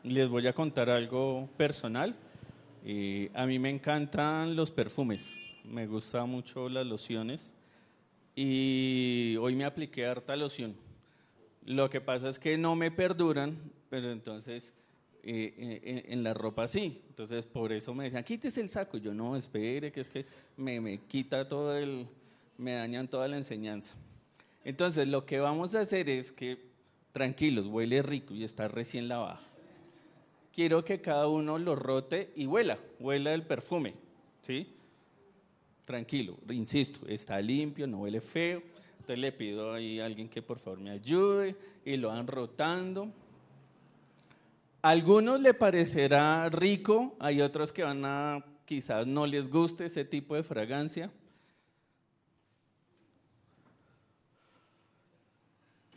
Les voy a contar algo personal. A mí me encantan los perfumes, me gustan mucho las lociones y hoy me apliqué harta loción. Lo que pasa es que no me perduran, pero entonces en la ropa sí. Entonces por eso me decían, quítese el saco. Y yo no, espere, que es que me quita todo me dañan toda la enseñanza. Entonces lo que vamos a hacer es que, tranquilos, huele rico y está recién lavado. Quiero que cada uno lo rote y huela el perfume, ¿sí? Tranquilo, insisto, está limpio, no huele feo. Entonces le pido ahí a alguien que por favor me ayude y lo van rotando. A algunos le parecerá rico, hay otros que quizás no les guste ese tipo de fragancia.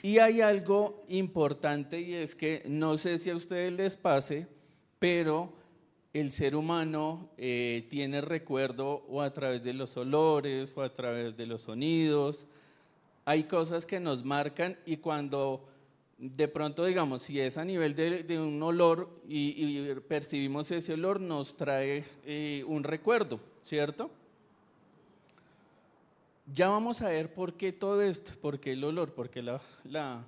Y hay algo importante y es que no sé si a ustedes les pase, pero el ser humano tiene recuerdo o a través de los olores o a través de los sonidos. Hay cosas que nos marcan y cuando de pronto, digamos, si es a nivel de un olor y percibimos ese olor, nos trae un recuerdo, ¿cierto? Ya vamos a ver por qué todo esto, por qué el olor, por qué la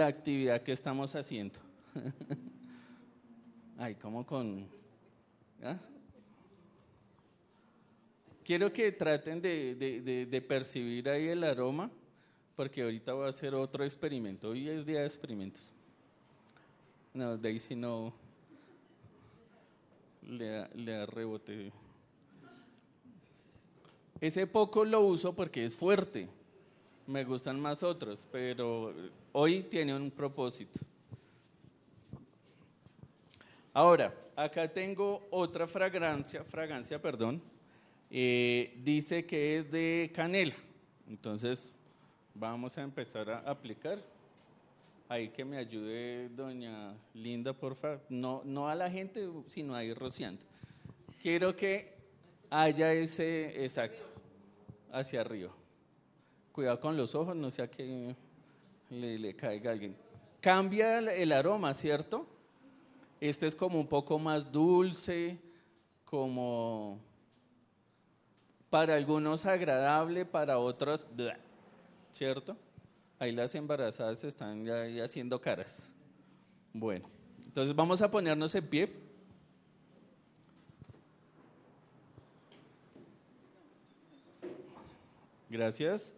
actividad que estamos haciendo. Ay, como con... ¿ah? Quiero que traten de percibir ahí el aroma, porque ahorita voy a hacer otro experimento. Hoy es día de experimentos. No, Daisy no le da rebote. Ese poco lo uso porque es fuerte. Me gustan más otros, pero hoy tiene un propósito. Ahora, acá tengo otra fragancia, perdón. Dice que es de canela. Entonces, vamos a empezar a aplicar. Ahí que me ayude doña Linda, por favor. No a la gente, sino a ir rociando. Quiero que haya ese, exacto, hacia arriba. Cuidado con los ojos, no sea que le caiga a alguien. Cambia el aroma, ¿cierto? Este es como un poco más dulce, como para algunos agradable, para otros, ¿cierto? Ahí las embarazadas están ya ahí haciendo caras. Bueno, entonces vamos a ponernos en pie. Gracias.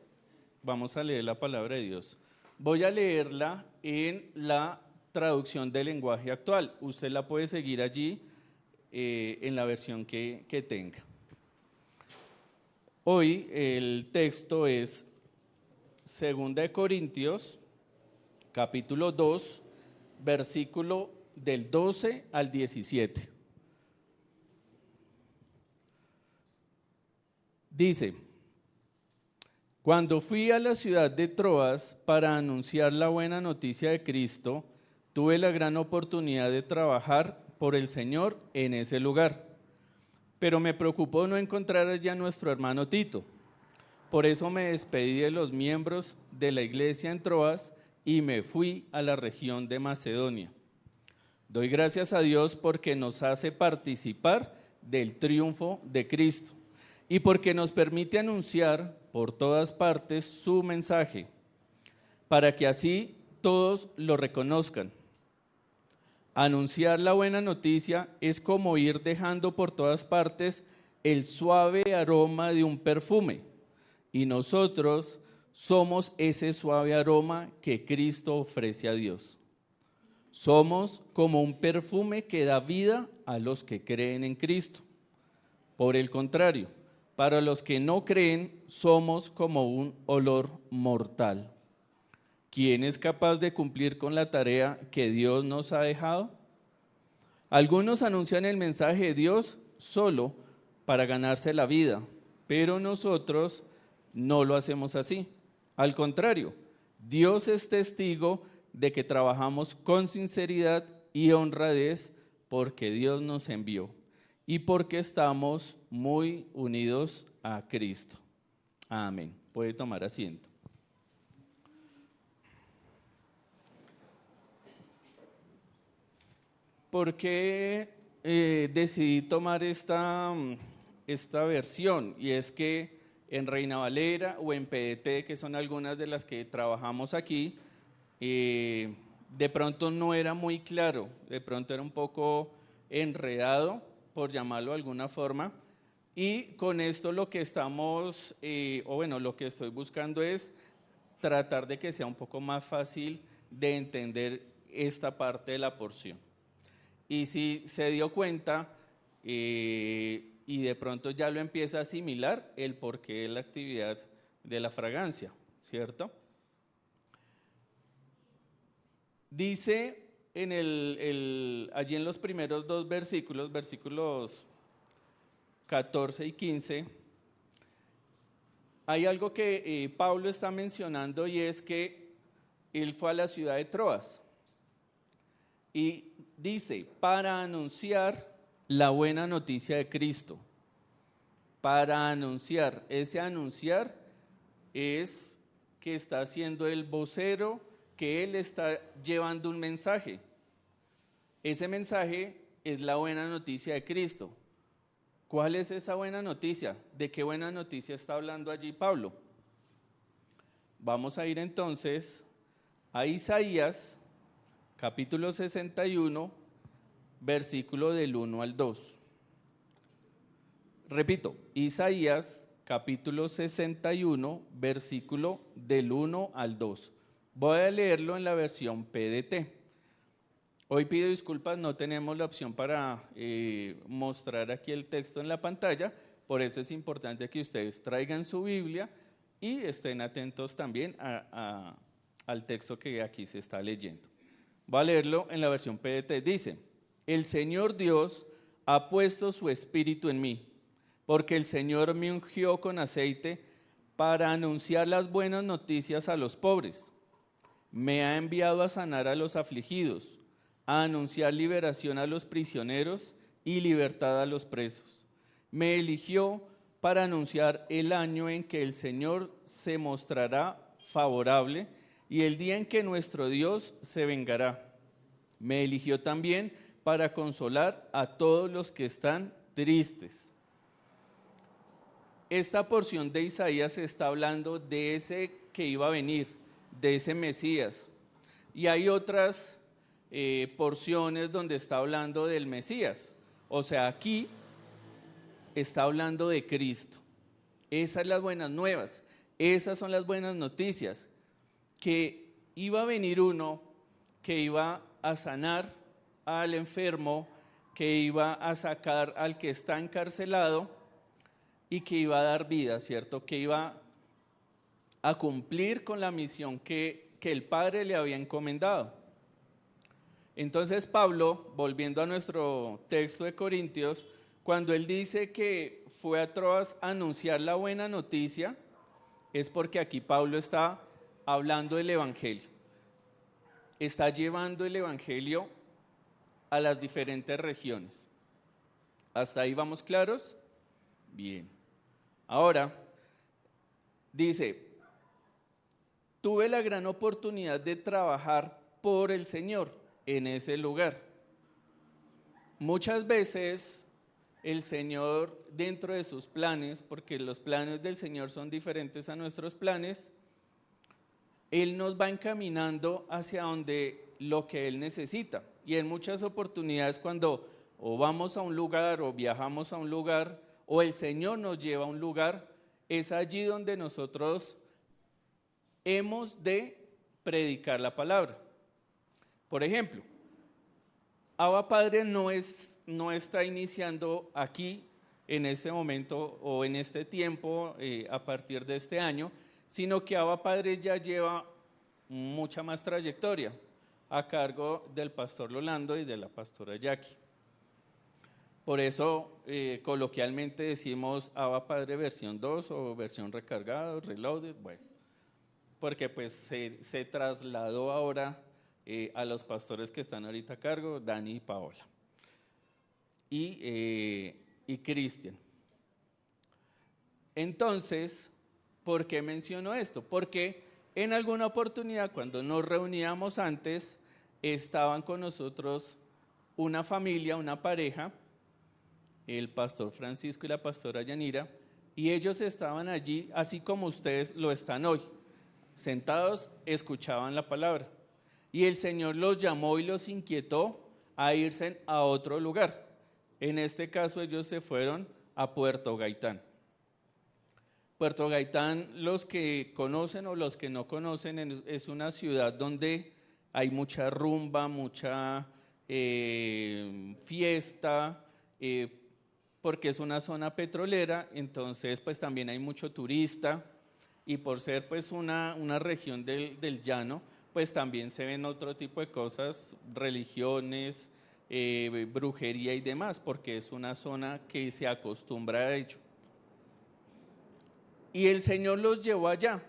Vamos a leer la palabra de Dios. Voy a leerla en la traducción del lenguaje actual. Usted la puede seguir allí en la versión que tenga. Hoy el texto es 2 Corintios, capítulo 2, versículo del 12 al 17. Dice: cuando fui a la ciudad de Troas para anunciar la buena noticia de Cristo, tuve la gran oportunidad de trabajar por el Señor en ese lugar. Pero me preocupó no encontrar allá a nuestro hermano Tito. Por eso me despedí de los miembros de la iglesia en Troas y me fui a la región de Macedonia. Doy gracias a Dios porque nos hace participar del triunfo de Cristo y porque nos permite anunciar por todas partes su mensaje, para que así todos lo reconozcan. Anunciar la buena noticia es como ir dejando por todas partes el suave aroma de un perfume, y nosotros somos ese suave aroma que Cristo ofrece a Dios. Somos como un perfume que da vida a los que creen en Cristo. Por el contrario, para los que no creen, somos como un olor mortal. ¿Quién es capaz de cumplir con la tarea que Dios nos ha dejado? Algunos anuncian el mensaje de Dios solo para ganarse la vida, pero nosotros no lo hacemos así. Al contrario, Dios es testigo de que trabajamos con sinceridad y honradez porque Dios nos envió y porque estamos muy unidos a Cristo. Amén. Puede tomar asiento. ¿por qué decidí tomar esta versión? Y es que en Reina Valera o en PDT, que son algunas de las que trabajamos aquí, de pronto no era muy claro, de pronto era un poco enredado, por llamarlo de alguna forma, y con esto lo que estamos, lo que estoy buscando es tratar de que sea un poco más fácil de entender esta parte de la porción. Y si se dio cuenta y de pronto ya lo empieza a asimilar el porqué de la actividad de la fragancia, ¿cierto? Dice allí en los primeros dos versículos, versículos 14 y 15, hay algo que Pablo está mencionando y es que él fue a la ciudad de Troas y dice, para anunciar la buena noticia de Cristo, para anunciar, ese anunciar es que está siendo el vocero, que él está llevando un mensaje. Ese mensaje es la buena noticia de Cristo. ¿Cuál es esa buena noticia? ¿De qué buena noticia está hablando allí Pablo? Vamos a ir entonces a Isaías, capítulo 61, versículo del 1 al 2. Repito, Isaías, capítulo 61, versículo del 1 al 2. Voy a leerlo en la versión PDT. Hoy pido disculpas, no tenemos la opción para mostrar aquí el texto en la pantalla, por eso es importante que ustedes traigan su Biblia y estén atentos también al texto que aquí se está leyendo. Voy a leerlo en la versión PDT. Dice, el Señor Dios ha puesto su espíritu en mí, porque el Señor me ungió con aceite para anunciar las buenas noticias a los pobres. Me ha enviado a sanar a los afligidos, a anunciar liberación a los prisioneros y libertad a los presos. Me eligió para anunciar el año en que el Señor se mostrará favorable y el día en que nuestro Dios se vengará. Me eligió también para consolar a todos los que están tristes. Esta porción de Isaías está hablando de ese que iba a venir, de ese Mesías. Y hay otras porciones donde está hablando del Mesías. O sea, aquí está hablando de Cristo. Esas son las buenas nuevas, esas son las buenas noticias, que iba a venir uno que iba a sanar al enfermo, que iba a sacar al que está encarcelado y que iba a dar vida, ¿cierto? Que iba a cumplir con la misión que el Padre le había encomendado. Entonces Pablo, volviendo a nuestro texto de Corintios, cuando él dice que fue a Troas a anunciar la buena noticia, es porque aquí Pablo está hablando del Evangelio. Está llevando el Evangelio a las diferentes regiones. ¿Hasta ahí vamos claros? Bien. Ahora, dice, tuve la gran oportunidad de trabajar por el Señor en ese lugar. Muchas veces el Señor, dentro de sus planes, porque los planes del Señor son diferentes a nuestros planes, Él nos va encaminando hacia donde lo que Él necesita. Y en muchas oportunidades cuando o vamos a un lugar o viajamos a un lugar o el Señor nos lleva a un lugar, es allí donde nosotros hemos de predicar la palabra. Por ejemplo, Abba Padre no está iniciando aquí en este momento o en este tiempo a partir de este año, sino que Abba Padre ya lleva mucha más trayectoria a cargo del pastor Rolando y de la pastora Jackie. Por eso coloquialmente decimos Abba Padre versión 2 o versión recargada, reloaded, bueno, porque pues se trasladó ahora a los pastores que están ahorita a cargo, Dani y Paola y Cristian. Entonces, ¿por qué menciono esto? Porque en alguna oportunidad, cuando nos reuníamos antes, estaban con nosotros una familia, una pareja, el pastor Francisco y la pastora Yanira, y ellos estaban allí, así como ustedes lo están hoy, sentados, escuchaban la palabra. Y el Señor los llamó y los inquietó a irse a otro lugar. En este caso ellos se fueron a Puerto Gaitán. Puerto Gaitán, los que conocen o los que no conocen, es una ciudad donde hay mucha rumba, mucha fiesta, porque es una zona petrolera, entonces pues también hay mucho turista, y por ser pues una región del llano, pues también se ven otro tipo de cosas, religiones, brujería y demás, porque es una zona que se acostumbra a ello. Y el Señor los llevó allá.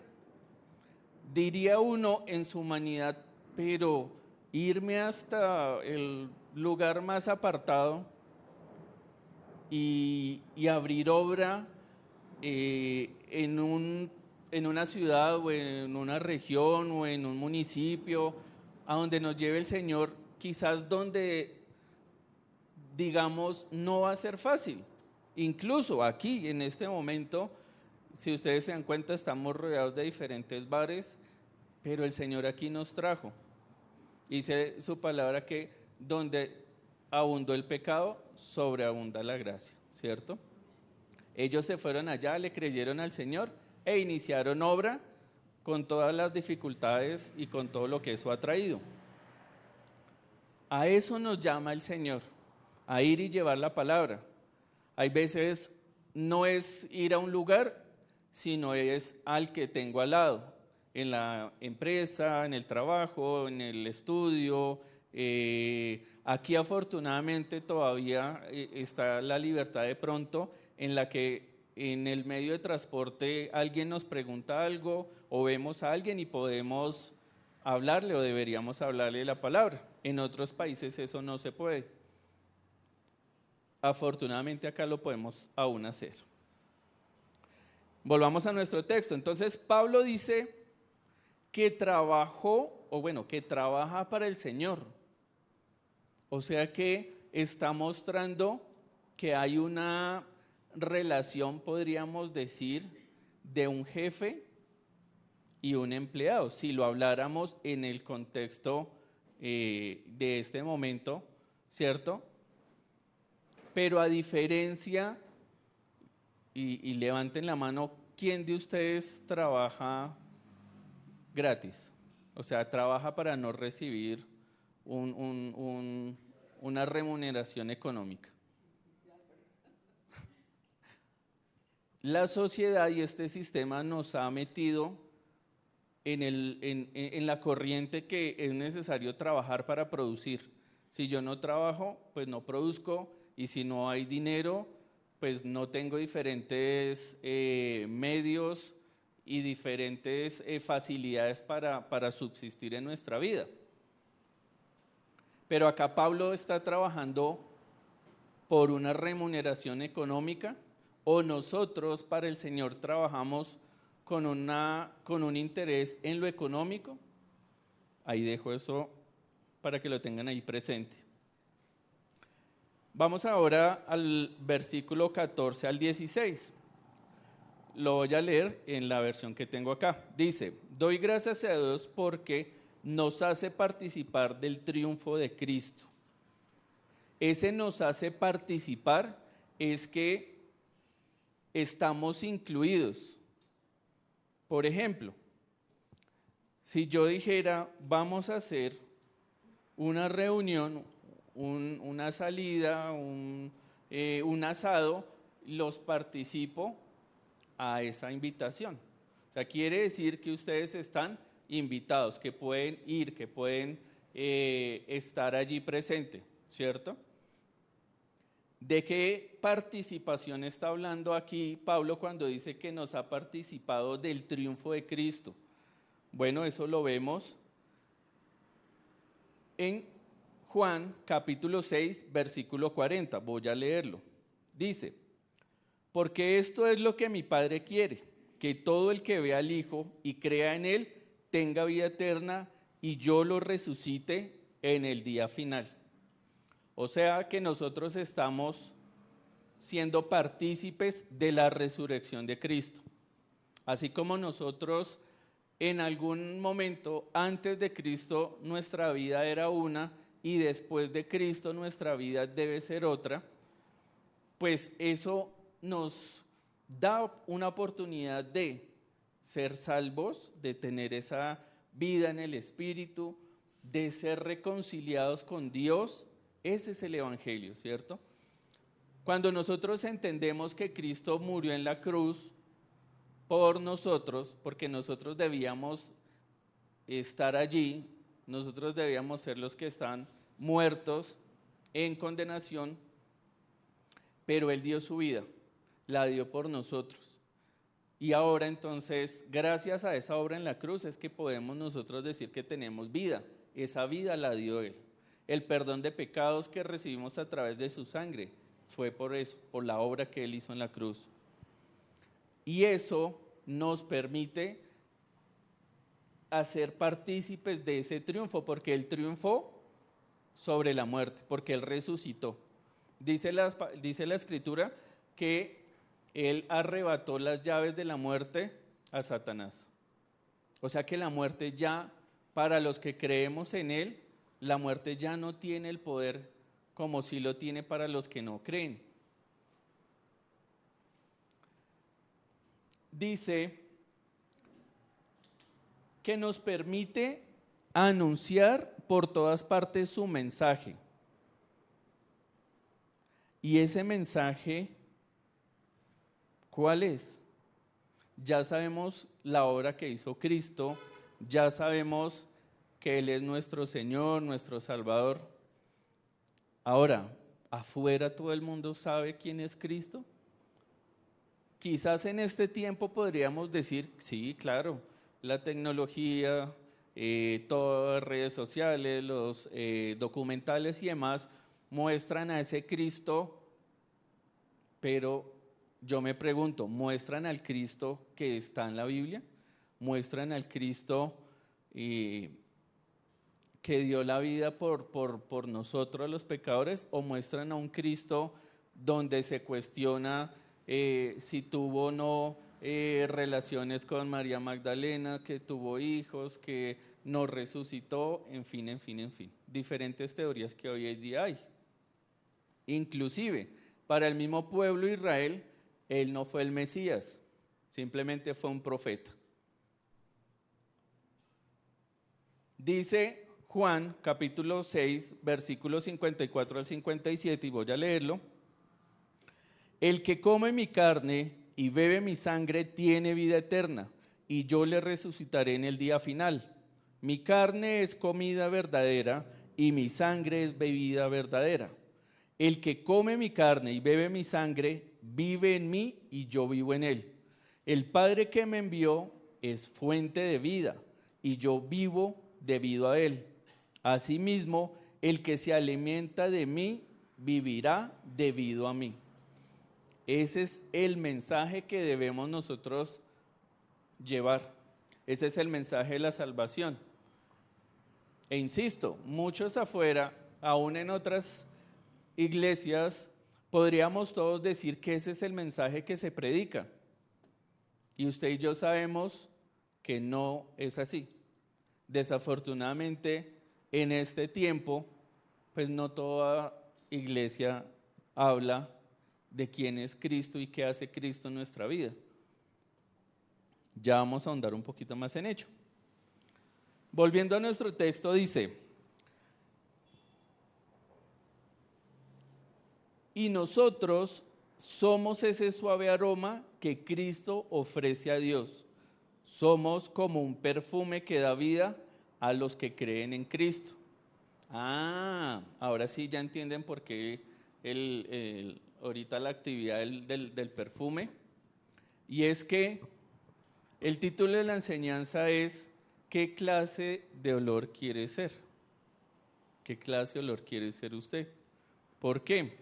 Diría uno en su humanidad, pero irme hasta el lugar más apartado y abrir obra en una ciudad o en una región o en un municipio, a donde nos lleve el Señor, quizás donde, digamos, no va a ser fácil. Incluso aquí, en este momento, si ustedes se dan cuenta, estamos rodeados de diferentes bares, pero el Señor aquí nos trajo. Dice su palabra que donde abundó el pecado, sobreabunda la gracia, ¿cierto? Ellos se fueron allá, le creyeron al Señor e iniciaron obra con todas las dificultades y con todo lo que eso ha traído. A eso nos llama el Señor, a ir y llevar la palabra. Hay veces no es ir a un lugar, sino es al que tengo al lado, en la empresa, en el trabajo, en el estudio. Aquí afortunadamente todavía está la libertad de pronto en la que en el medio de transporte alguien nos pregunta algo o vemos a alguien y podemos hablarle o deberíamos hablarle la palabra. En otros países eso no se puede. Afortunadamente acá lo podemos aún hacer. Volvamos a nuestro texto. Entonces Pablo dice que trabajó, o bueno, que trabaja para el Señor. O sea que está mostrando que hay una relación, podríamos decir, de un jefe y un empleado, si lo habláramos en el contexto de este momento, ¿cierto? Pero a diferencia, y levanten la mano, ¿quién de ustedes trabaja gratis? O sea, trabaja para no recibir una remuneración económica. La sociedad y este sistema nos ha metido en la corriente que es necesario trabajar para producir. Si yo no trabajo, pues no produzco, y si no hay dinero, pues no tengo diferentes medios y diferentes facilidades para subsistir en nuestra vida. Pero acá Pablo está trabajando por una remuneración económica, o nosotros para el Señor trabajamos con un interés en lo económico. Ahí dejo eso para que lo tengan ahí presente. Vamos ahora al versículo 14 al 16. Lo voy a leer en la versión que tengo acá. Dice: doy gracias a Dios porque nos hace participar del triunfo de Cristo. Ese nos hace participar es que estamos incluidos. Por ejemplo, si yo dijera, vamos a hacer una reunión, una salida, un asado, los participo a esa invitación. O sea, quiere decir que ustedes están invitados, que pueden ir, que pueden estar allí presente, ¿cierto? ¿De qué participación está hablando aquí Pablo cuando dice que nos ha participado del triunfo de Cristo? Bueno, eso lo vemos en Juan capítulo 6, versículo 40. Voy a leerlo. Dice: porque esto es lo que mi Padre quiere, que todo el que vea al Hijo y crea en Él tenga vida eterna, y yo lo resucite en el día final. O sea que nosotros estamos siendo partícipes de la resurrección de Cristo. Así como nosotros en algún momento antes de Cristo nuestra vida era una y después de Cristo nuestra vida debe ser otra, pues eso nos da una oportunidad de ser salvos, de tener esa vida en el Espíritu, de ser reconciliados con Dios. Ese es el Evangelio, ¿cierto? Cuando nosotros entendemos que Cristo murió en la cruz por nosotros, porque nosotros debíamos estar allí, nosotros debíamos ser los que están muertos en condenación, pero Él dio su vida, la dio por nosotros. Y ahora entonces, gracias a esa obra en la cruz, es que podemos nosotros decir que tenemos vida. Esa vida la dio Él. El perdón de pecados que recibimos a través de su sangre fue por eso, por la obra que Él hizo en la cruz. Y eso nos permite hacer partícipes de ese triunfo, porque Él triunfó sobre la muerte, porque Él resucitó. Dice la Escritura que Él arrebató las llaves de la muerte a Satanás. O sea que la muerte ya, para los que creemos en Él, la muerte ya no tiene el poder como si lo tiene para los que no creen. Dice que nos permite anunciar por todas partes su mensaje. Y ese mensaje, ¿cuál es? Ya sabemos la obra que hizo Cristo, ya sabemos que Él es nuestro Señor, nuestro Salvador. Ahora, ¿afuera todo el mundo sabe quién es Cristo? Quizás en este tiempo podríamos decir, sí, claro, la tecnología, todas las redes sociales, los documentales y demás muestran a ese Cristo, pero yo me pregunto, ¿muestran al Cristo que está en la Biblia? ¿Muestran al Cristo que dio la vida por nosotros los pecadores? ¿O muestran a un Cristo donde se cuestiona si tuvo o no relaciones con María Magdalena, que tuvo hijos, que no resucitó, en fin? Diferentes teorías que hoy en día hay. Inclusive, para el mismo pueblo de Israel, Él no fue el Mesías, simplemente fue un profeta. Dice Juan, capítulo 6, versículos 54 al 57, y voy a leerlo. El que come mi carne y bebe mi sangre tiene vida eterna, y yo le resucitaré en el día final. Mi carne es comida verdadera y mi sangre es bebida verdadera. El que come mi carne y bebe mi sangre vive en mí y yo vivo en él. El Padre que me envió es fuente de vida y yo vivo debido a él. Asimismo, el que se alimenta de mí vivirá debido a mí. Ese es el mensaje que debemos nosotros llevar. Ese es el mensaje de la salvación. E insisto, muchos afuera, aún en otras iglesias, podríamos todos decir que ese es el mensaje que se predica. Y usted y yo sabemos que no es así. Desafortunadamente, en este tiempo, pues no toda iglesia habla de quién es Cristo y qué hace Cristo en nuestra vida. Ya vamos a ahondar un poquito más en ello. Volviendo a nuestro texto, dice: y nosotros somos ese suave aroma que Cristo ofrece a Dios. Somos como un perfume que da vida a los que creen en Cristo. Ahora sí ya entienden por qué ahorita la actividad del perfume. Y es que el título de la enseñanza es: ¿qué clase de olor quiere ser? ¿Qué clase de olor quiere ser usted? ¿Por qué?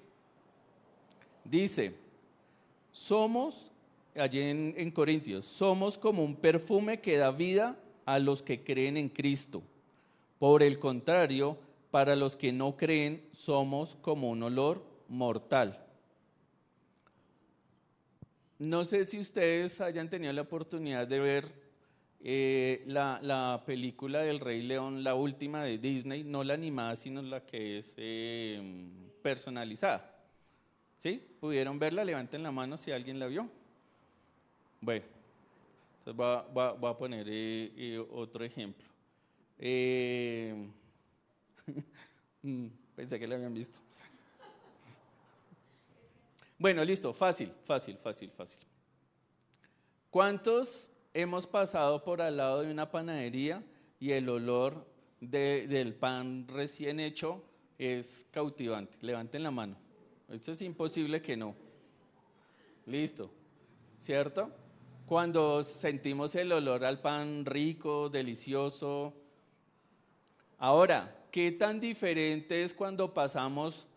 Dice, somos, allí en Corintios, somos como un perfume que da vida a los que creen en Cristo. Por el contrario, para los que no creen, somos como un olor mortal. No sé si ustedes hayan tenido la oportunidad de ver la película del Rey León, la última de Disney, no la animada, sino la que es personalizada. ¿Sí? ¿Pudieron verla? Levanten la mano si alguien la vio. Bueno, entonces voy a poner otro ejemplo. Pensé que la habían visto. Bueno, listo, fácil. ¿Cuántos hemos pasado por al lado de una panadería y el olor del pan recién hecho es cautivante? Levanten la mano. Esto es imposible que no. Listo, ¿cierto? Cuando sentimos el olor al pan rico, delicioso. Ahora, ¿qué tan diferente es cuando pasamos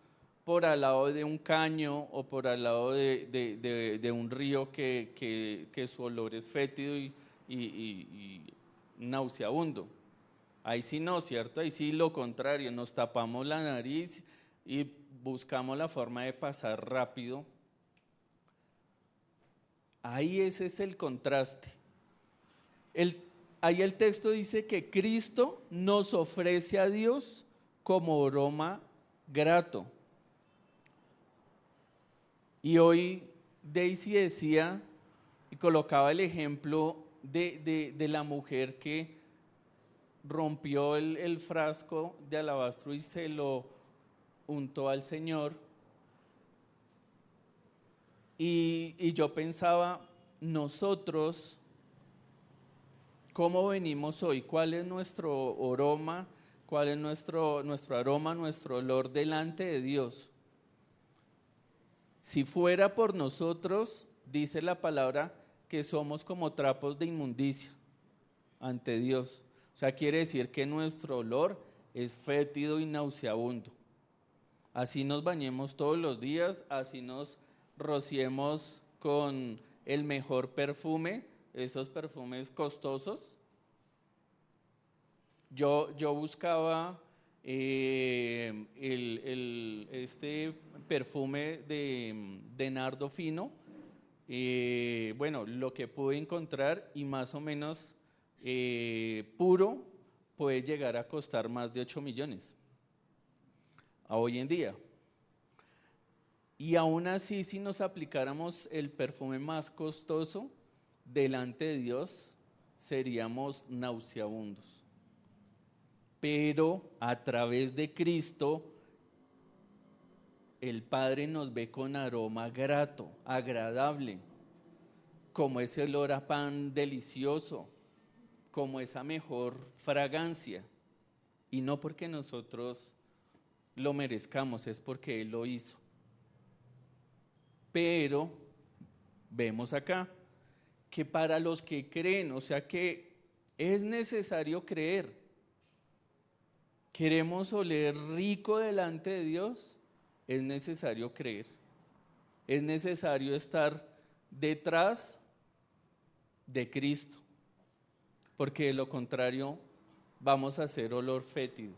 por al lado de un caño o por al lado de un río que su olor es fétido y nauseabundo? Ahí sí no, ¿cierto? Ahí sí lo contrario, nos tapamos la nariz y buscamos la forma de pasar rápido. Ahí ese es el contraste. Ahí el texto dice que Cristo nos ofrece a Dios como aroma grato. Y hoy Daisy decía y colocaba el ejemplo de la mujer que rompió el frasco de alabastro y se lo untó al Señor. Y yo pensaba, nosotros, ¿cómo venimos hoy? ¿Cuál es nuestro aroma? ¿Cuál es nuestro aroma, nuestro olor delante de Dios? Si fuera por nosotros, dice la palabra, que somos como trapos de inmundicia ante Dios. O sea, quiere decir que nuestro olor es fétido y nauseabundo. Así nos bañemos todos los días, así nos rociemos con el mejor perfume, esos perfumes costosos. Yo buscaba este perfume de nardo fino, bueno, lo que pude encontrar y más o menos puro puede llegar a costar más de 8 millones a hoy en día. Y aún así, si nos aplicáramos el perfume más costoso delante de Dios, seríamos nauseabundos. Pero a través de Cristo, el Padre nos ve con aroma grato, agradable, como ese olor a pan delicioso, como esa mejor fragancia. Y no porque nosotros lo merezcamos, es porque Él lo hizo. Pero vemos acá que para los que creen, o sea que es necesario creer. ¿Queremos oler rico delante de Dios? Es necesario creer. Es necesario estar detrás de Cristo, porque de lo contrario vamos a hacer olor fétido.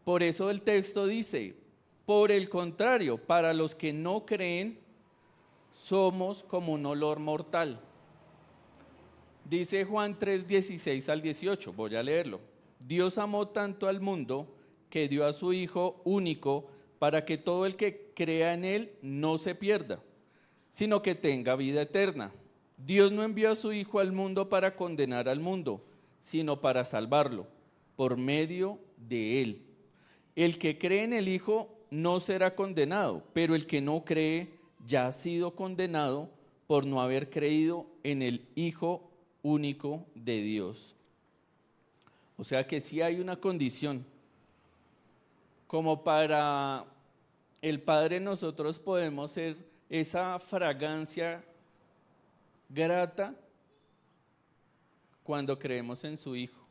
Por eso el texto dice, por el contrario, para los que no creen, somos como un olor mortal. Dice Juan 3, 16 al 18, voy a leerlo. Dios amó tanto al mundo que dio a su Hijo único para que todo el que crea en Él no se pierda, sino que tenga vida eterna. Dios no envió a su Hijo al mundo para condenar al mundo, sino para salvarlo, por medio de Él. El que cree en el Hijo no será condenado, pero el que no cree ya ha sido condenado por no haber creído en el Hijo único de Dios. O sea que sí hay una condición. Como para el Padre nosotros podemos ser esa fragancia grata cuando creemos en su Hijo.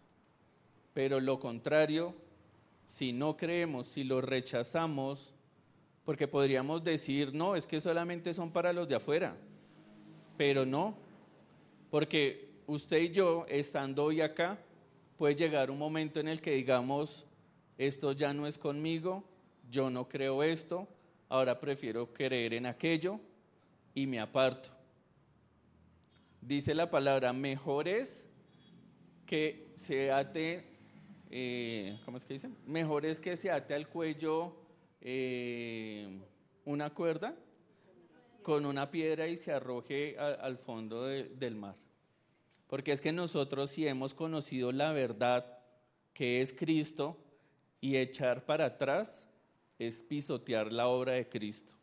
Pero lo contrario, si no creemos, si lo rechazamos, porque podríamos decir, no, es que solamente son para los de afuera, pero no, porque usted y yo, estando hoy acá, puede llegar un momento en el que digamos, esto ya no es conmigo, yo no creo esto, ahora prefiero creer en aquello y me aparto. Dice la palabra, mejor es que se ate, ¿cómo es que dice? Mejor es que se ate al cuello una cuerda con una piedra y se arroje al fondo del mar. Porque es que nosotros si hemos conocido la verdad que es Cristo y echar para atrás es pisotear la obra de Cristo.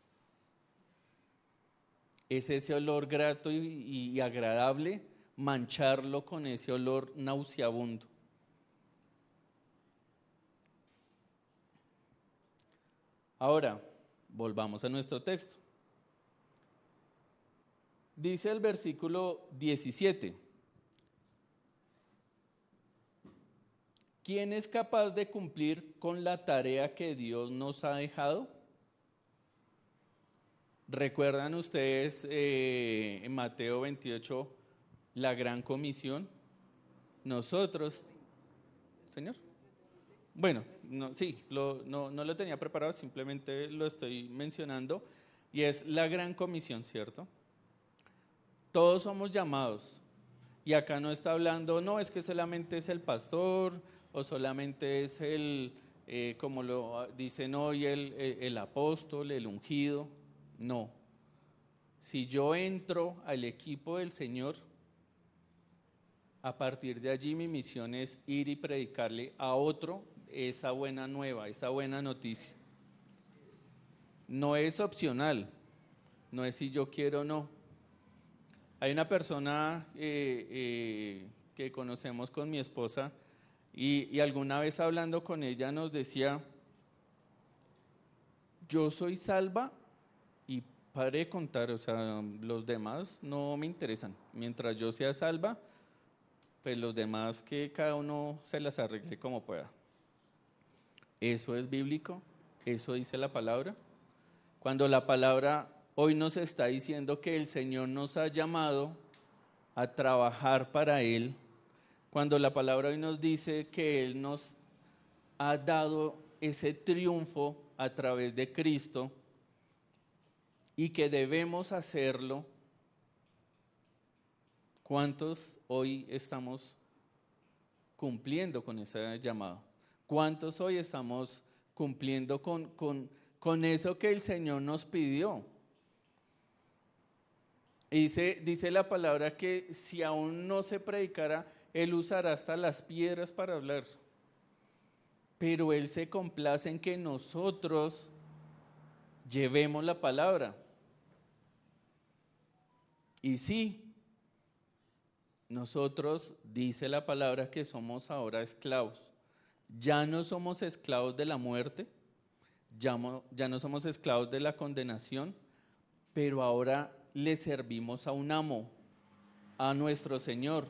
Es ese olor grato y agradable, mancharlo con ese olor nauseabundo. Ahora, volvamos a nuestro texto. Dice el versículo 17. ¿Quién es capaz de cumplir con la tarea que Dios nos ha dejado? ¿Recuerdan ustedes en Mateo 28 la gran comisión? Nosotros, Señor. Bueno, no, sí, no lo tenía preparado, simplemente lo estoy mencionando, y es la gran comisión, ¿cierto? Todos somos llamados, y acá no está hablando, no, es que solamente es el pastor, o solamente es como lo dicen hoy, el apóstol, el ungido, no. Si yo entro al equipo del Señor, a partir de allí mi misión es ir y predicarle a otro esa buena nueva, esa buena noticia. No es opcional, no es si yo quiero o no. Hay una persona que conocemos con mi esposa y alguna vez hablando con ella nos decía, yo soy salva y pare de contar, o sea, los demás no me interesan. Mientras yo sea salva, pues los demás que cada uno se las arregle como pueda. Eso es bíblico, eso dice la palabra. Cuando la palabra hoy nos está diciendo que el Señor nos ha llamado a trabajar para Él, cuando la palabra hoy nos dice que Él nos ha dado ese triunfo a través de Cristo y que debemos hacerlo, ¿cuántos hoy estamos cumpliendo con ese llamado? ¿Cuántos hoy estamos cumpliendo con eso que el Señor nos pidió? Dice la palabra que si aún no se predicara, Él usará hasta las piedras para hablar. Pero Él se complace en que nosotros llevemos la palabra. Y sí, nosotros, dice la palabra, que somos ahora esclavos. Ya no somos esclavos de la muerte, ya no somos esclavos de la condenación, pero ahora le servimos a un amo, a nuestro Señor.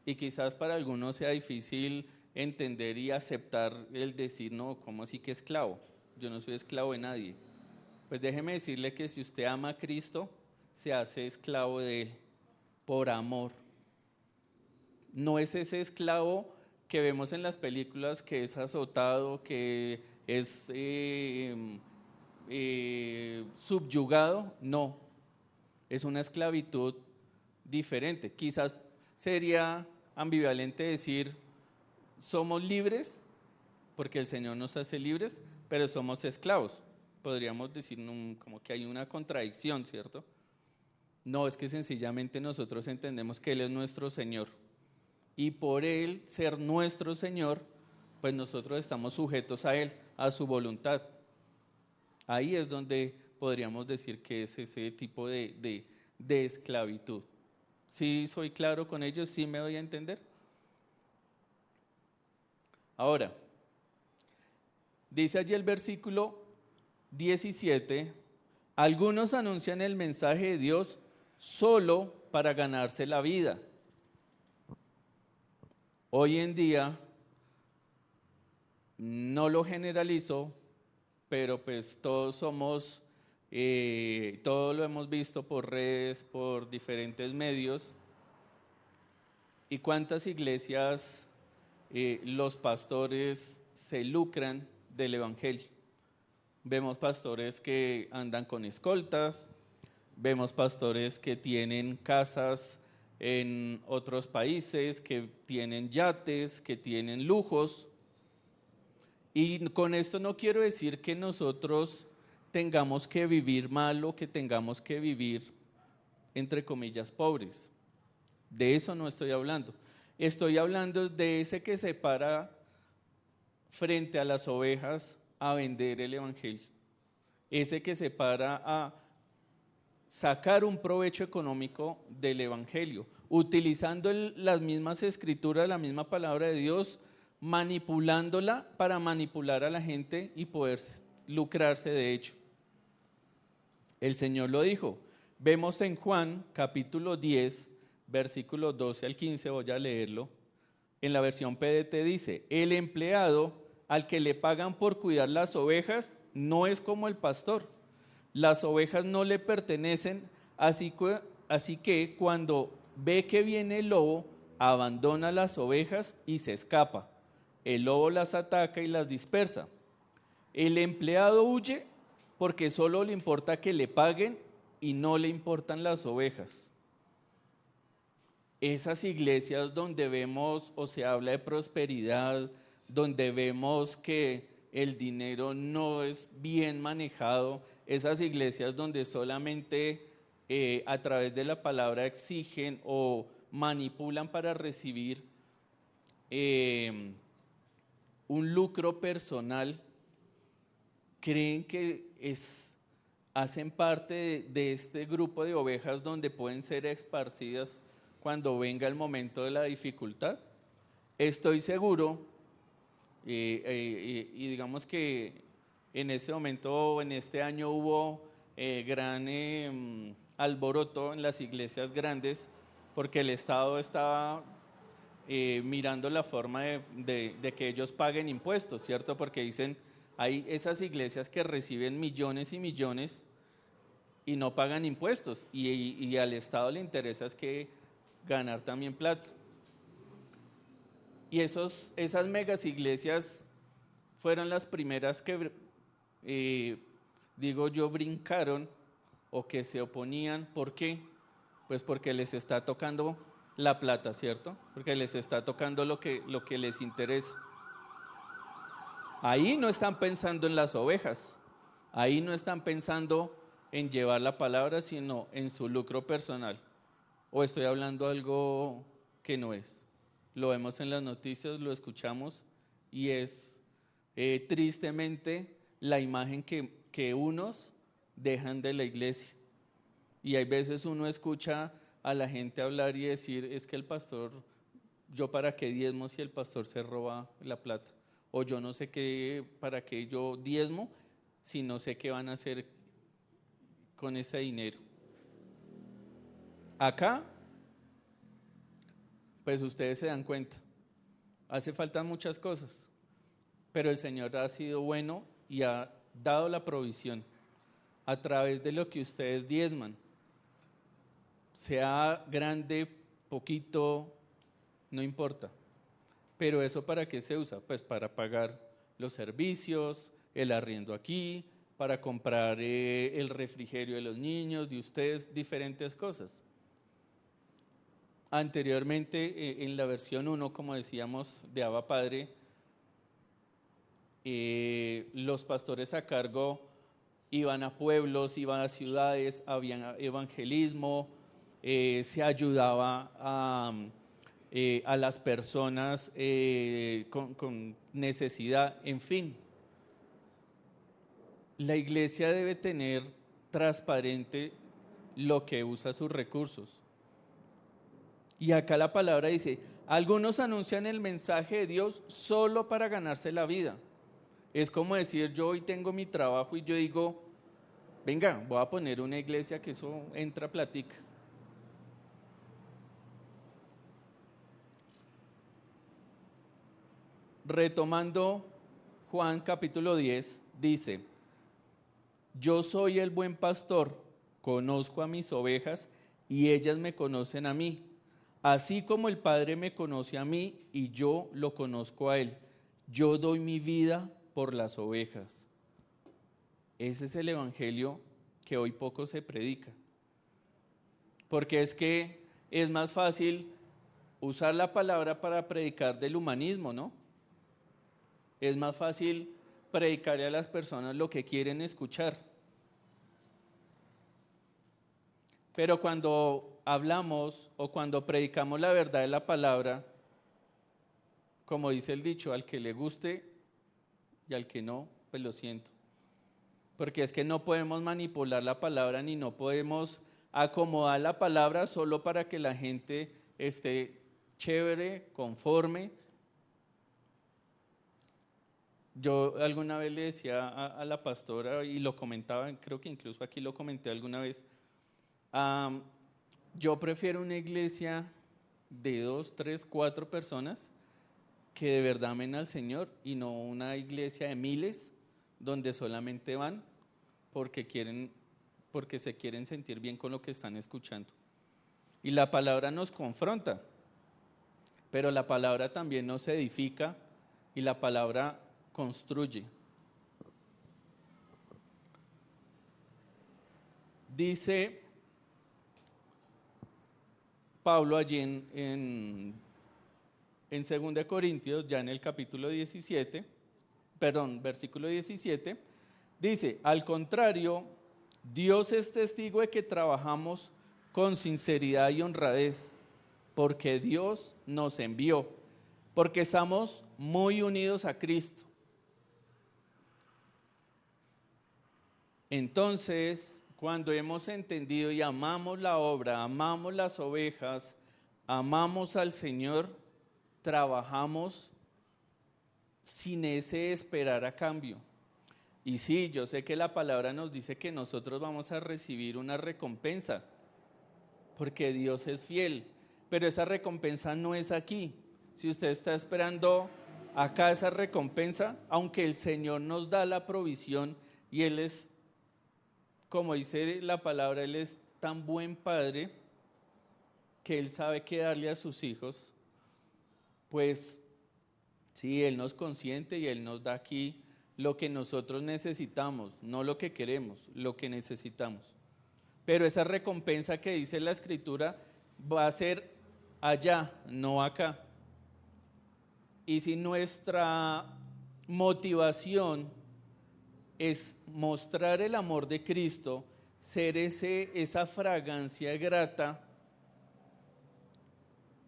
Y quizás para algunos sea difícil entender y aceptar el decir, no, ¿cómo así que esclavo? Yo no soy esclavo de nadie. Pues déjeme decirle que si usted ama a Cristo, se hace esclavo de Él, por amor. No es ese esclavo que vemos en las películas que es azotado, que es subyugado, no. Es una esclavitud diferente. Quizás sería ambivalente decir, somos libres, porque el Señor nos hace libres, pero somos esclavos. Podríamos decir como que hay una contradicción, ¿cierto? No, es que sencillamente nosotros entendemos que Él es nuestro Señor. Y por Él ser nuestro Señor, pues nosotros estamos sujetos a Él, a su voluntad. Ahí es donde podríamos decir que es ese tipo de esclavitud. ¿Sí soy claro con ellos? ¿Sí me doy a entender? Ahora, dice allí el versículo 17, algunos anuncian el mensaje de Dios solo para ganarse la vida. Hoy en día, no lo generalizo, pero pues todos somos, todo lo hemos visto por redes, por diferentes medios. ¿Y cuántas iglesias los pastores se lucran del evangelio. Vemos pastores que andan con escoltas, vemos pastores que tienen casas en otros países, que tienen yates, que tienen lujos. Y con esto no quiero decir que nosotros tengamos que vivir mal o que tengamos que vivir, entre comillas, pobres. De eso no estoy hablando. Estoy hablando de ese que se para frente a las ovejas a vender el evangelio. Ese que se para a sacar un provecho económico del evangelio, utilizando las mismas escrituras, la misma palabra de Dios, manipulándola para manipular a la gente y poder lucrarse de ello. El Señor lo dijo. Vemos en Juan capítulo 10, versículos 12 al 15, voy a leerlo. En la versión PDT dice: el empleado al que le pagan por cuidar las ovejas no es como el pastor. Las ovejas no le pertenecen, así que cuando ve que viene el lobo, abandona las ovejas y se escapa. El lobo las ataca y las dispersa. El empleado huye porque solo le importa que le paguen y no le importan las ovejas. Esas iglesias donde vemos o se habla de prosperidad, donde vemos que el dinero no es bien manejado, esas iglesias donde solamente a través de la palabra exigen o manipulan para recibir un lucro personal, creen que hacen parte de este grupo de ovejas donde pueden ser esparcidas cuando venga el momento de la dificultad. Estoy seguro, y digamos que en este momento, en este año hubo gran alboroto en las iglesias grandes porque el Estado estaba mirando la forma de que ellos paguen impuestos, ¿cierto? Porque dicen, hay esas iglesias que reciben millones y millones y no pagan impuestos, y al Estado le interesa es que ganar también plata. Y esas megas iglesias fueron las primeras que, digo yo, brincaron o que se oponían. ¿Por qué? Pues porque les está tocando la plata, ¿cierto? Porque les está tocando lo que les interesa. Ahí no están pensando en las ovejas, ahí no están pensando en llevar la palabra, sino en su lucro personal. ¿O estoy hablando algo que no es? Lo vemos en las noticias, lo escuchamos y es tristemente la imagen que unos dejan de la iglesia. Y hay veces uno escucha a la gente hablar y decir, es que el pastor, yo para qué diezmo si el pastor se roba la plata, o yo no sé qué, para qué yo diezmo si no sé qué van a hacer con ese dinero. Acá, pues ustedes se dan cuenta, hace falta muchas cosas, pero el Señor ha sido bueno y ha dado la provisión a través de lo que ustedes diezman, sea grande, poquito, no importa. Pero ¿eso para qué se usa? Pues para pagar los servicios, el arriendo aquí, para comprar el refrigerio de los niños, de ustedes, diferentes cosas. Anteriormente, en la versión 1, como decíamos, de Abba Padre, los pastores a cargo iban a pueblos, iban a ciudades, había evangelismo, se ayudaba a las personas con necesidad, en fin. La iglesia debe tener transparente lo que usa sus recursos. Y acá la palabra dice, algunos anuncian el mensaje de Dios solo para ganarse la vida. Es como decir, yo hoy tengo mi trabajo y yo digo, venga, voy a poner una iglesia que eso entra platica. Retomando Juan capítulo 10, dice, yo soy el buen pastor, conozco a mis ovejas y ellas me conocen a mí. Así como el Padre me conoce a mí y yo lo conozco a él, yo doy mi vida por las ovejas. Ese es el evangelio que hoy poco se predica. Porque es que es más fácil usar la palabra para predicar del humanismo, ¿no? Es más fácil predicarle a las personas lo que quieren escuchar. Pero cuando hablamos o cuando predicamos la verdad de la palabra, como dice el dicho, al que le guste y al que no, pues lo siento. Porque es que no podemos manipular la palabra ni no podemos acomodar la palabra solo para que la gente esté chévere, conforme. Yo alguna vez le decía a la pastora y lo comentaba, creo que incluso aquí lo comenté alguna vez, yo prefiero una iglesia de 2, 3, 4 personas que de verdad amen al Señor y no una iglesia de miles donde solamente van porque se quieren sentir bien con lo que están escuchando. Y la palabra nos confronta, pero la palabra también nos edifica y la palabra construye. Dice Pablo allí en 2 Corintios, ya en el capítulo 17, versículo 17, dice, al contrario, Dios es testigo de que trabajamos con sinceridad y honradez, porque Dios nos envió, porque estamos muy unidos a Cristo. Entonces, cuando hemos entendido y amamos la obra, amamos las ovejas, amamos al Señor, trabajamos sin ese esperar a cambio. Y sí, yo sé que la palabra nos dice que nosotros vamos a recibir una recompensa, porque Dios es fiel, pero esa recompensa no es aquí. Si usted está esperando acá esa recompensa, aunque el Señor nos da la provisión y Él es, como dice la palabra, Él es tan buen padre que Él sabe qué darle a sus hijos, pues sí, Él nos consiente y Él nos da aquí lo que nosotros necesitamos, no lo que queremos, lo que necesitamos. Pero esa recompensa que dice la Escritura va a ser allá, no acá. Y si nuestra motivación es mostrar el amor de Cristo, ser esa fragancia grata,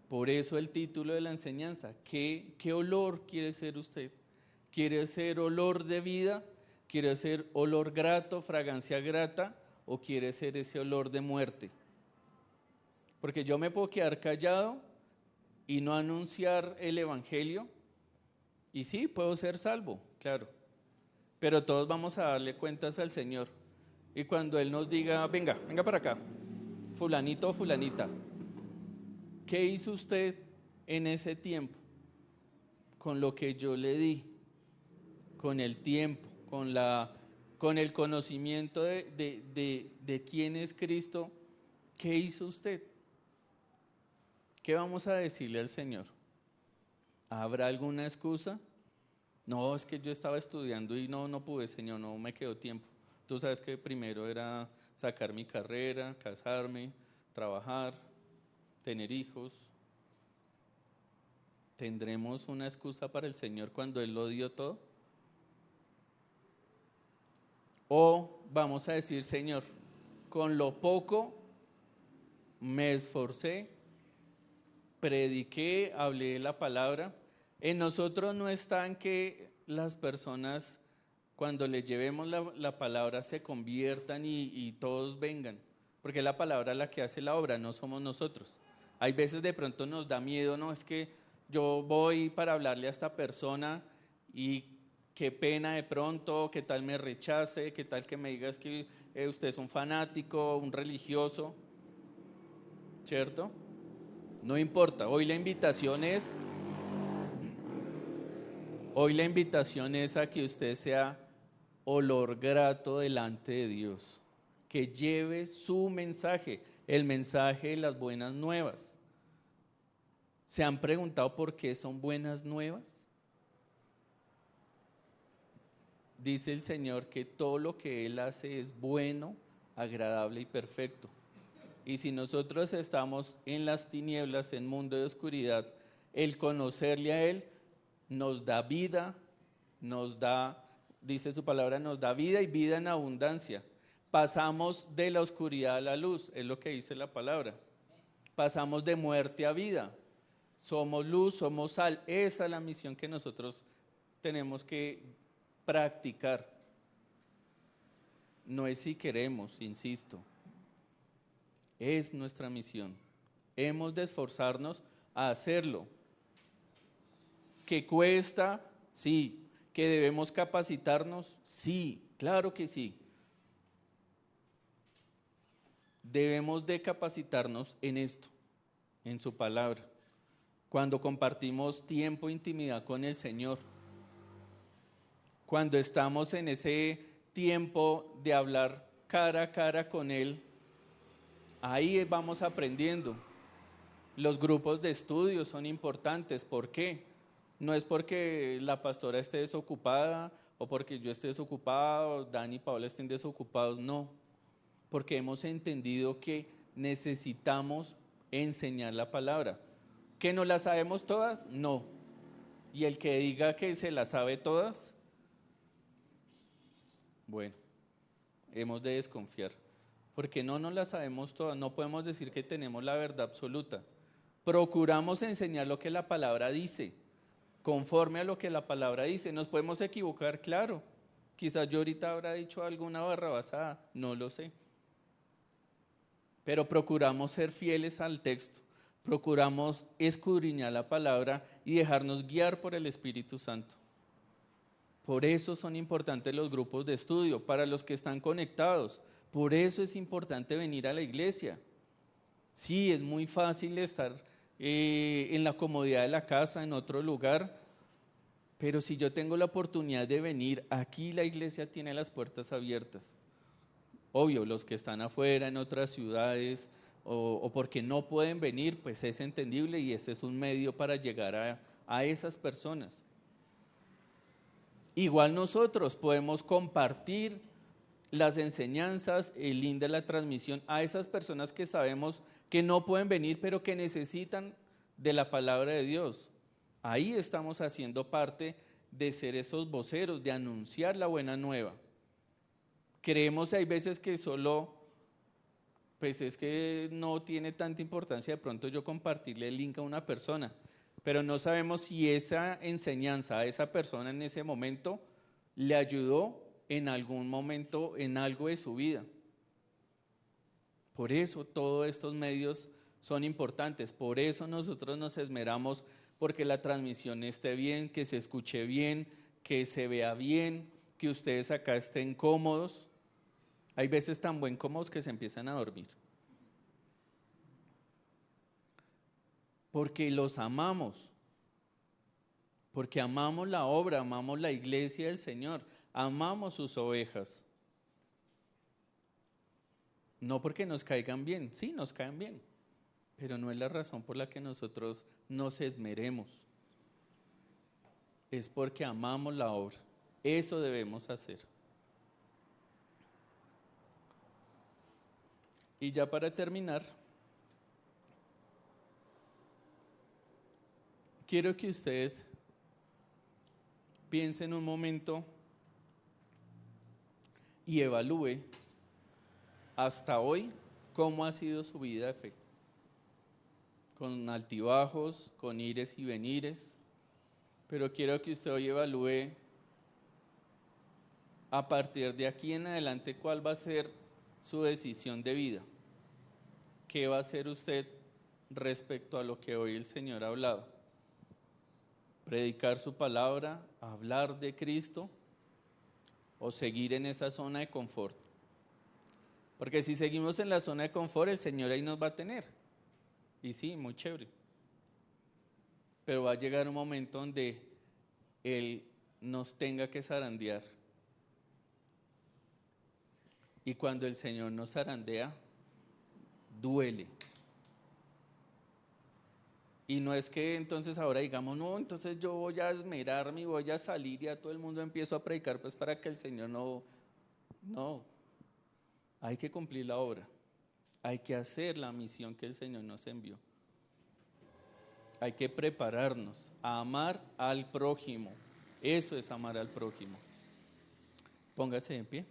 por eso el título de la enseñanza, ¿qué olor quiere ser usted? ¿Quiere ser olor de vida? ¿Quiere ser olor grato, fragancia grata? ¿O quiere ser ese olor de muerte? Porque yo me puedo quedar callado y no anunciar el evangelio, y sí, puedo ser salvo, claro, pero todos vamos a darle cuentas al Señor. Y cuando Él nos diga, venga para acá, fulanito o fulanita, ¿qué hizo usted en ese tiempo? Con lo que yo le di, con el tiempo, con el conocimiento de quién es Cristo, ¿qué hizo usted? ¿Qué vamos a decirle al Señor? ¿Habrá alguna excusa? No, es que yo estaba estudiando y no pude, Señor, no me quedó tiempo. Tú sabes que primero era sacar mi carrera, casarme, trabajar, tener hijos. ¿Tendremos una excusa para el Señor cuando Él lo dio todo? ¿O vamos a decir, Señor, con lo poco me esforcé, prediqué, hablé la palabra? En nosotros no está en que las personas, cuando les llevemos la palabra, se conviertan y todos vengan, porque es la palabra la que hace la obra, no somos nosotros. Hay veces de pronto nos da miedo, no, es que yo voy para hablarle a esta persona y qué pena de pronto, qué tal me rechace, qué tal que me digas que usted es un fanático, un religioso, ¿cierto? No importa, hoy la invitación es a que usted sea olor grato delante de Dios, que lleve su mensaje, el mensaje de las buenas nuevas. ¿Se han preguntado por qué son buenas nuevas? Dice el Señor que todo lo que Él hace es bueno, agradable y perfecto. Y si nosotros estamos en las tinieblas, en mundo de oscuridad, el conocerle a Él nos da vida, nos da, dice su palabra, nos da vida y vida en abundancia. Pasamos de la oscuridad a la luz, es lo que dice la palabra. Pasamos de muerte a vida. Somos luz, somos sal. Esa es la misión que nosotros tenemos que practicar. No es si queremos, insisto. Es nuestra misión. Hemos de esforzarnos a hacerlo. ¿Que cuesta? Sí. ¿Que debemos capacitarnos? Sí, claro que sí. Debemos de capacitarnos en esto, en su palabra. Cuando compartimos tiempo e intimidad con el Señor. Cuando estamos en ese tiempo de hablar cara a cara con Él, ahí vamos aprendiendo. Los grupos de estudio son importantes. ¿Por qué? No es porque la pastora esté desocupada o porque yo esté desocupado, Dani y Paola estén desocupados, no. Porque hemos entendido que necesitamos enseñar la palabra. ¿Que no la sabemos todas? No. Y el que diga que se la sabe todas, bueno, hemos de desconfiar. Porque no nos la sabemos todas, no podemos decir que tenemos la verdad absoluta. Procuramos enseñar lo que la palabra dice, conforme a lo que la palabra dice. ¿Nos podemos equivocar? Claro. Quizás yo ahorita habrá dicho alguna barrabasada, no lo sé. Pero procuramos ser fieles al texto, procuramos escudriñar la palabra y dejarnos guiar por el Espíritu Santo. Por eso son importantes los grupos de estudio, para los que están conectados. Por eso es importante venir a la iglesia. Sí, es muy fácil estar en la comodidad de la casa, en otro lugar, pero si yo tengo la oportunidad de venir, aquí la iglesia tiene las puertas abiertas. Obvio, los que están afuera, en otras ciudades, o porque no pueden venir, pues es entendible y ese es un medio para llegar a esas personas. Igual nosotros podemos compartir las enseñanzas, el link de la transmisión a esas personas que sabemos que no pueden venir, pero que necesitan de la palabra de Dios. Ahí estamos haciendo parte de ser esos voceros, de anunciar la buena nueva. Creemos hay veces que solo, pues es que no tiene tanta importancia de pronto yo compartirle el link a una persona, pero no sabemos si esa enseñanza a esa persona en ese momento le ayudó en algún momento en algo de su vida. Por eso todos estos medios son importantes, por eso nosotros nos esmeramos porque la transmisión esté bien, que se escuche bien, que se vea bien, que ustedes acá estén cómodos. Hay veces tan buen cómodos que se empiezan a dormir. Porque los amamos, porque amamos la obra, amamos la iglesia del Señor, amamos sus ovejas. No porque nos caigan bien, sí, nos caen bien, pero no es la razón por la que nosotros nos esmeremos. Es porque amamos la obra. Eso debemos hacer. Y ya para terminar, quiero que usted piense en un momento y evalúe hasta hoy cómo ha sido su vida de fe. Con altibajos, con ires y venires, pero quiero que usted hoy evalúe a partir de aquí en adelante cuál va a ser su decisión de vida. ¿Qué va a hacer usted respecto a lo que hoy el Señor ha hablado? ¿Predicar su palabra, hablar de Cristo o seguir en esa zona de confort? Porque si seguimos en la zona de confort, el Señor ahí nos va a tener. Y sí, muy chévere. Pero va a llegar un momento donde Él nos tenga que zarandear. Y cuando el Señor nos zarandea, duele. Y no es que entonces ahora digamos, no, entonces yo voy a esmerarme y voy a salir y a todo el mundo empiezo a predicar pues para que el Señor no, hay que cumplir la obra, hay que hacer la misión que el Señor nos envió. Hay que prepararnos a amar al prójimo. Eso es amar al prójimo. Póngase en pie.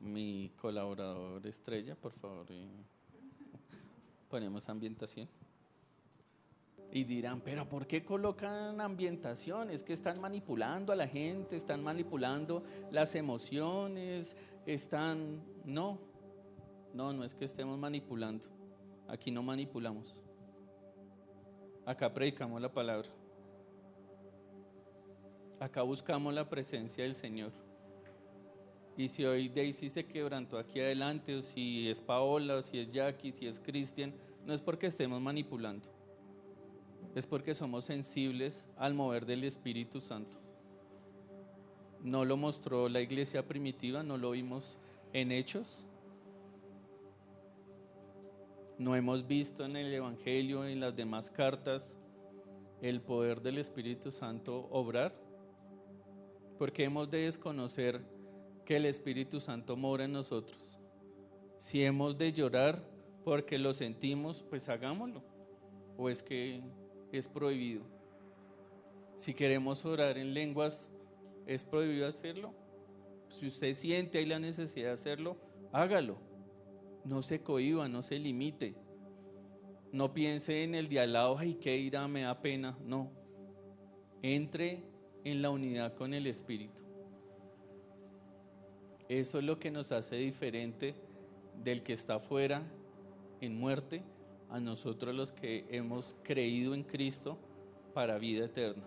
Mi colaborador estrella, por favor, ponemos ambientación. Y dirán, pero ¿por qué colocan ambientación? Es que están manipulando a la gente, están manipulando las emociones, están... No es que estemos manipulando. Aquí no manipulamos. Acá predicamos la palabra. Acá buscamos la presencia del Señor. Y si hoy Daisy se quebrantó aquí adelante, o si es Paola, o si es Jackie, si es Cristian, no es porque estemos manipulando. Es porque somos sensibles al mover del Espíritu Santo. No lo mostró la iglesia primitiva, no lo vimos en Hechos. No hemos visto en el Evangelio, en las demás cartas, el poder del Espíritu Santo obrar. Porque hemos de desconocer que el Espíritu Santo mora en nosotros. Si hemos de llorar porque lo sentimos, pues hagámoslo. ¿O es que es prohibido? Si queremos orar en lenguas, ¿es prohibido hacerlo? Si usted siente ahí la necesidad de hacerlo, hágalo. No se cohíba, no se limite. No piense en el de al lado, ay, qué dirá, me da pena. No. Entre en la unidad con el Espíritu. Eso es lo que nos hace diferente del que está afuera en muerte a nosotros los que hemos creído en Cristo para vida eterna.